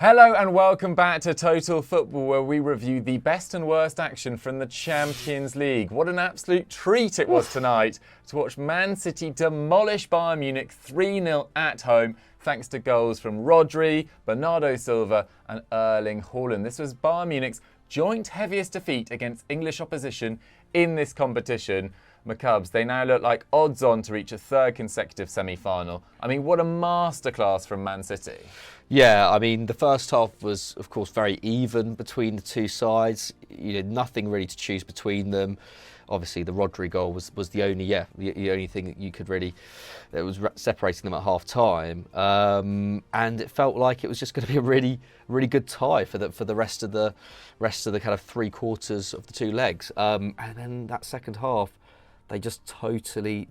Hello and welcome back to Total Football, where we review the best and worst action from the Champions League. What an absolute treat it was tonight to watch Man City demolish Bayern Munich 3-0 at home, thanks to goals from Rodri, Bernardo Silva and Erling Haaland. This was Bayern Munich's joint heaviest defeat against English opposition in this competition. McCubs, they now look like odds-on to reach a third consecutive semi-final. I mean, what a masterclass from Man City. Yeah, I mean, the first half was, of course, very even between the two sides. Nothing really to choose between them. Obviously, the Rodri goal was the only thing that you could really, that was separating them at half time. And it felt like it was just going to be a really good tie for the rest of the kind of three quarters of the two legs. And then that second half, they just totally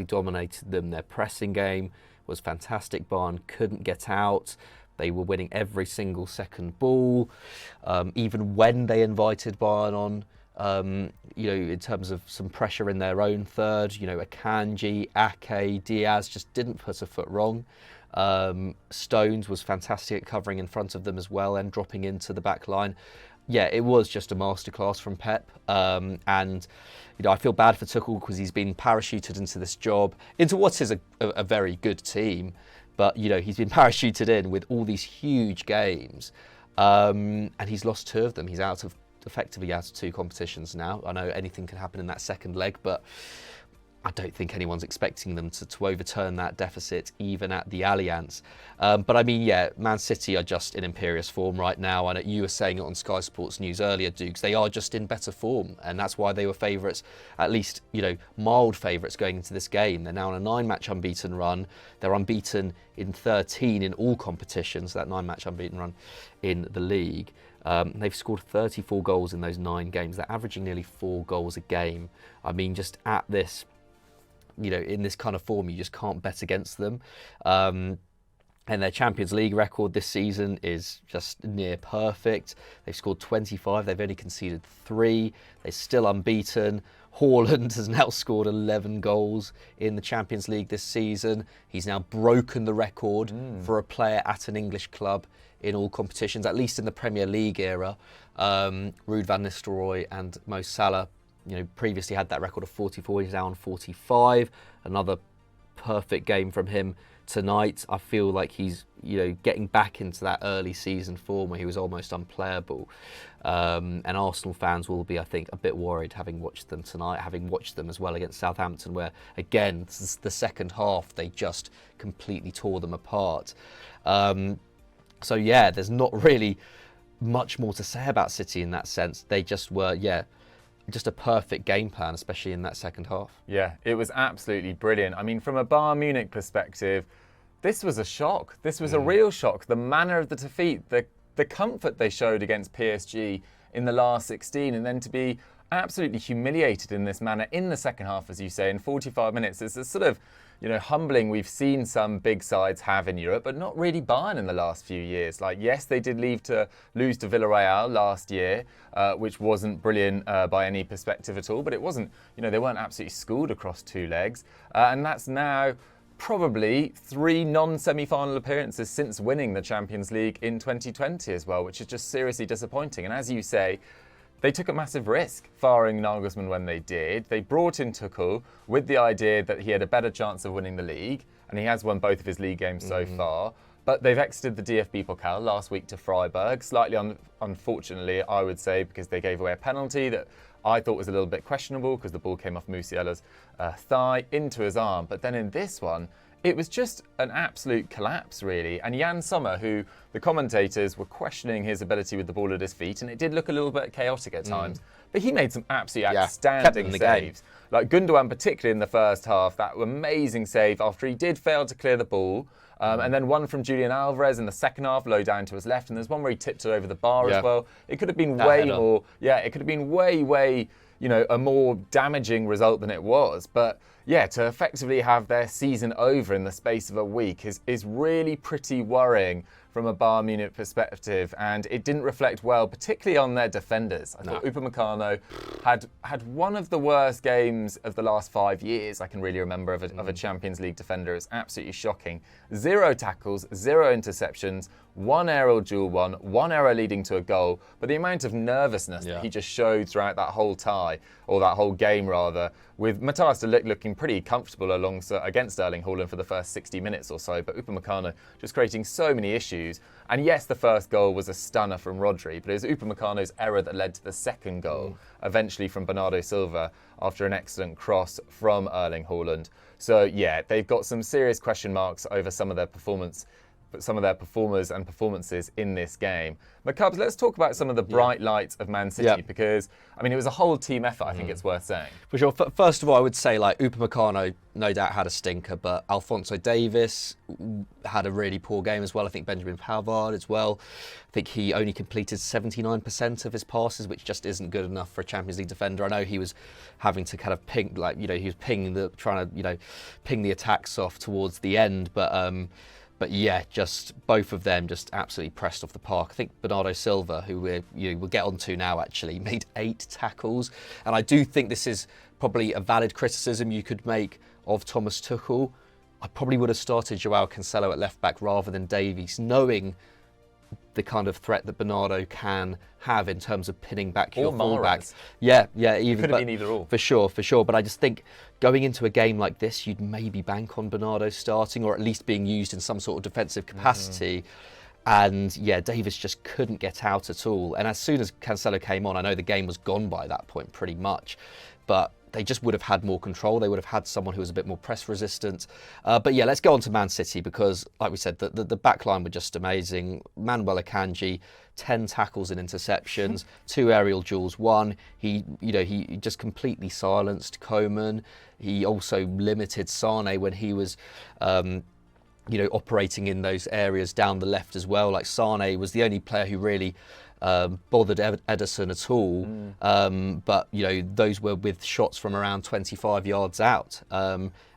dominated them. Their pressing game was fantastic. Bayern couldn't get out. They were winning every single second ball. Even when they invited Bayern on, in terms of some pressure in their own third, Akanji, Ake, Diaz just didn't put a foot wrong. Stones was fantastic at covering in front of them as well and dropping into the back line. Yeah, it was just a masterclass from Pep. And I feel bad for Tuchel because he's been parachuted into this job, into what is a very good team. But, he's been parachuted in with all these huge games. And he's lost two of them. He's effectively out of two competitions now. I know anything can happen in that second leg, but I don't think anyone's expecting them to overturn that deficit, even at the Allianz. But I mean, Man City are just in imperious form right now. I know you were saying it on Sky Sports News earlier, Dukes. They are just in better form, and that's why they were favourites, at least, mild favourites going into this game. They're now on a 9-match unbeaten run. They're unbeaten in 13 in all competitions, that 9-match unbeaten run in the league. They've scored 34 goals in those 9 games. They're averaging nearly 4 goals a game. I mean, just at this, in this kind of form, you just can't bet against them. And their Champions League record this season is just near perfect. They've scored 25. They've only conceded 3. They're still unbeaten. Haaland has now scored 11 goals in the Champions League this season. He's now broken the record for a player at an English club in all competitions, at least in the Premier League era. Ruud van Nistelrooy and Mo Salah previously had that record of 44. He's now on 45. Another perfect game from him tonight. I feel like he's, getting back into that early season form where he was almost unplayable. And Arsenal fans will be, I think, a bit worried having watched them tonight, having watched them as well against Southampton, where, again, the second half, they just completely tore them apart. There's not really much more to say about City in that sense. They just were, just a perfect game plan, especially in that second half. Yeah, it was absolutely brilliant. I mean, from a Bayern Munich perspective, this was a shock. This was a real shock. The manner of the defeat, the comfort they showed against PSG in the last 16, and then to be absolutely humiliated in this manner in the second half, as you say, in 45 minutes. It's a sort of, humbling we've seen some big sides have in Europe, but not really Bayern in the last few years. Like, yes, they did lose to Villarreal last year, which wasn't brilliant by any perspective at all, but it wasn't, they weren't absolutely schooled across 2 legs. And that's now probably 3 non-semi-final appearances since winning the Champions League in 2020 as well, which is just seriously disappointing. And as you say, they took a massive risk firing Nagelsmann when they did. They brought in Tuchel with the idea that he had a better chance of winning the league, and he has won both of his league games so far. But they've exited the DFB Pokal last week to Freiburg, slightly unfortunately, I would say, because they gave away a penalty that I thought was a little bit questionable because the ball came off Musiala's thigh into his arm. But then in this one, it was just an absolute collapse, really. And Jan Sommer, who the commentators were questioning his ability with the ball at his feet, and it did look a little bit chaotic at times, but he made some absolutely outstanding saves. Like Gundogan, particularly in the first half, that amazing save after he did fail to clear the ball. And then one from Julian Alvarez in the second half, low down to his left. And there's one where he tipped it over the bar as well. It could have been way more. Yeah, it could have been way, a more damaging result than it was. But yeah, to effectively have their season over in the space of a week is really pretty worrying from a Bayern Munich perspective, and it didn't reflect well, particularly on their defenders. I thought Upamecano had one of the worst games of the last 5 years I can really remember of a Champions League defender. It's absolutely shocking. 0 tackles, 0 interceptions, one aerial duel won, one error leading to a goal, but the amount of nervousness that he just showed throughout that whole tie, or that whole game rather, with Matthias de Ligt looking pretty comfortable against Erling Haaland for the first 60 minutes or so, but Upamecano just creating so many issues. And yes, the first goal was a stunner from Rodri, but it was Upamecano's error that led to the second goal, eventually from Bernardo Silva after an excellent cross from Erling Haaland. So yeah, they've got some serious question marks over some of their performers and performances in this game. But Cubs, let's talk about some of the bright lights of Man City, because, I mean, it was a whole team effort, I think it's worth saying. For sure. First of all, I would say, like, Upamecano no doubt had a stinker, but Alphonso Davies had a really poor game as well. I think Benjamin Pavard as well. I think he only completed 79% of his passes, which just isn't good enough for a Champions League defender. I know he was having to kind of ping, like, you know, he was ping the attacks off towards the end, but yeah, just both of them just absolutely pressed off the park. I think Bernardo Silva, who we'll get on to now actually, made 8 tackles. And I do think this is probably a valid criticism you could make of Thomas Tuchel. I probably would have started Joao Cancelo at left back rather than Davies, knowing the kind of threat that Bernardo can have in terms of pinning back your fullback. Yeah, even could have been either or. For sure. But I just think going into a game like this, you'd maybe bank on Bernardo starting, or at least being used in some sort of defensive capacity. And yeah, Davies just couldn't get out at all. And as soon as Cancelo came on, I know the game was gone by that point pretty much, but they just would have had more control. They would have had someone who was a bit more press resistant. But yeah, let's go on to Man City, because, like we said, the back line were just amazing. Manuel Akanji, 10 tackles and interceptions, 2 aerial duels, 1. He just completely silenced Coman. He also limited Sane when he was operating in those areas down the left as well. Like, Sane was the only player who really bothered Ederson at all, but those were with shots from around 25 yards out.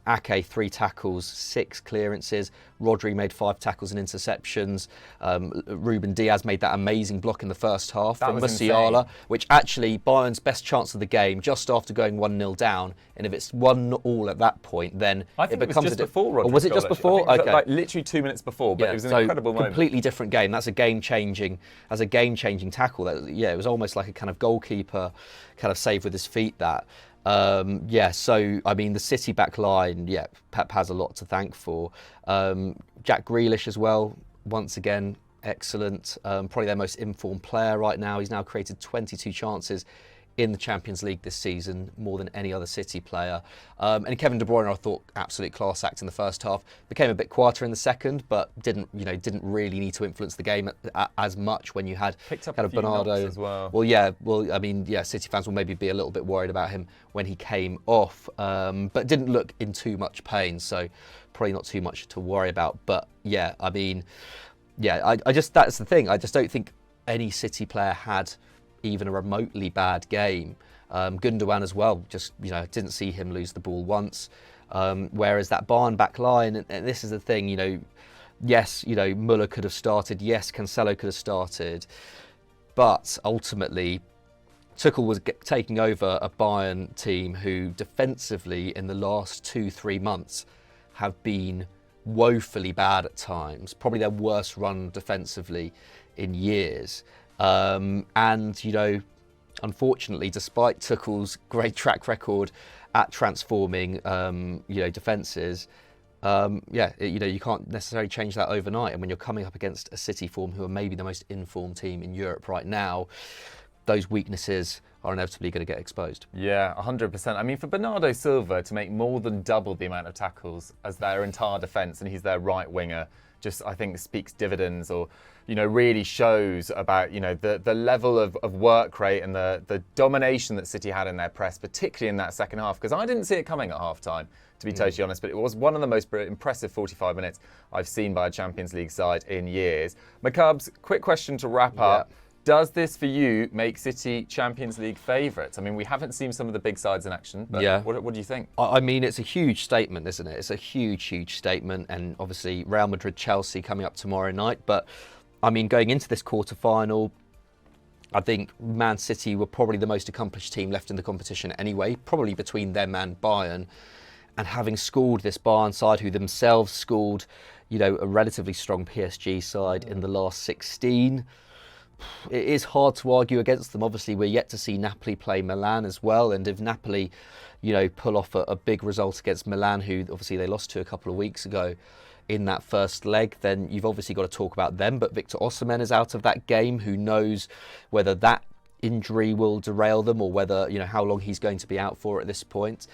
Ake, 3 tackles, 6 clearances. Rodri made 5 tackles and interceptions. Ruben Diaz made that amazing block in the first half from Musiala, which actually Bayern's best chance of the game, just after going 1-0 down. And if it's 1-1 at that point, then I think it becomes just before Rodri's or was it goal, just before? I think okay, like literally 2 minutes before, but it was an incredible moment. Completely different game. That's a game-changing tackle. It was almost like a kind of goalkeeper kind of save with his feet. So I mean, the City back line, Pep has a lot to thank for. Jack Grealish as well, once again, excellent. Probably their most informed player right now. He's now created 22 chances in the Champions League this season, more than any other City player. And Kevin De Bruyne, I thought, absolute class act in the first half. Became a bit quieter in the second, but didn't really need to influence the game as much when you had picked up kind a of few Bernardo knocks as well. City fans will maybe be a little bit worried about him when he came off, but didn't look in too much pain, so probably not too much to worry about. But I just that's the thing. I just don't think any City player had even a remotely bad game. Gundogan as well, just didn't see him lose the ball once. Whereas that Bayern back line, and this is the thing, yes, Müller could have started, yes, Cancelo could have started, but ultimately Tuchel was taking over a Bayern team who defensively in the last 2-3 months have been woefully bad at times, probably their worst run defensively in years. Unfortunately, despite Tuchel's great track record at transforming, defences, you can't necessarily change that overnight. And when you're coming up against a City form who are maybe the most informed team in Europe right now, those weaknesses are inevitably going to get exposed. Yeah, 100%. I mean, for Bernardo Silva to make more than double the amount of tackles as their entire defence, and he's their right winger, just I think speaks dividends, or really shows about the level of work rate and the domination that City had in their press, particularly in that second half, because I didn't see it coming at half time, to be totally honest, but it was one of the most impressive 45 minutes I've seen by a Champions League side in years. McCubs, quick question to wrap up. Does this, for you, make City Champions League favourites? I mean, we haven't seen some of the big sides in action, but what do you think? I mean, it's a huge statement, isn't it? It's a huge statement, and obviously Real Madrid-Chelsea coming up tomorrow night. But, I mean, going into this quarter-final, I think Man City were probably the most accomplished team left in the competition anyway, probably between them and Bayern. and having schooled this Bayern side, who themselves schooled, you know, a relatively strong PSG side in the last 16, it is hard to argue against them. Obviously, we're yet to see Napoli play Milan as well, and if Napoli, you know, pull off a big result against Milan, who obviously they lost to a couple of weeks ago in that first leg, then you've obviously got to talk about them. But Victor Osimhen is out of that game. Who knows whether that injury will derail them, or whether, you know, how long he's going to be out for at this point.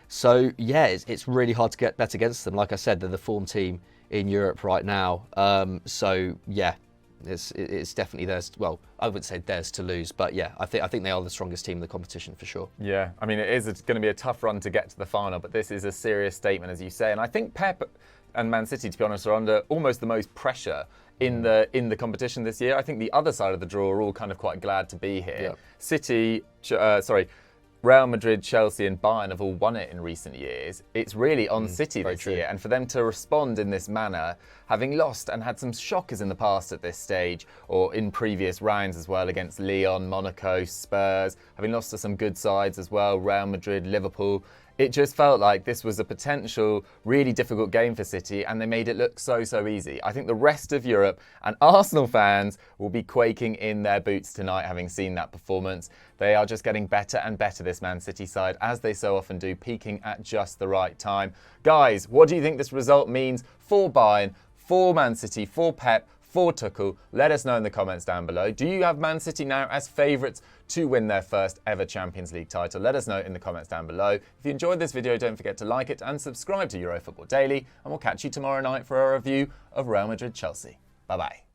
So yeah, it's really hard to bet against them. Like I said, they're the form team in Europe right now. So yeah, it's definitely theirs. Well, I wouldn't say theirs to lose, but yeah, I think they are the strongest team in the competition for sure. Yeah, I mean, it's going to be a tough run to get to the final, but this is a serious statement, as you say. And I think Pep and Man City, to be honest, are under almost the most pressure in the competition this year. I think the other side of the draw are all kind of quite glad to be here. Yeah. Real Madrid, Chelsea and Bayern have all won it in recent years. It's really on City this year. And for them to respond in this manner, having lost and had some shockers in the past at this stage, or in previous rounds as well, against Lyon, Monaco, Spurs, having lost to some good sides as well, Real Madrid, Liverpool, it just felt like this was a potential really difficult game for City, and they made it look so easy. I think the rest of Europe and Arsenal fans will be quaking in their boots tonight, having seen that performance. They are just getting better and better, this Man City side, as they so often do, peaking at just the right time. Guys, what do you think this result means for Bayern, for Man City, for Pep, for Tuchel? Let us know in the comments down below. Do you have Man City now as favourites to win their first ever Champions League title? Let us know in the comments down below. If you enjoyed this video, don't forget to like it and subscribe to EuroFootball Daily, and we'll catch you tomorrow night for a review of Real Madrid Chelsea. Bye bye.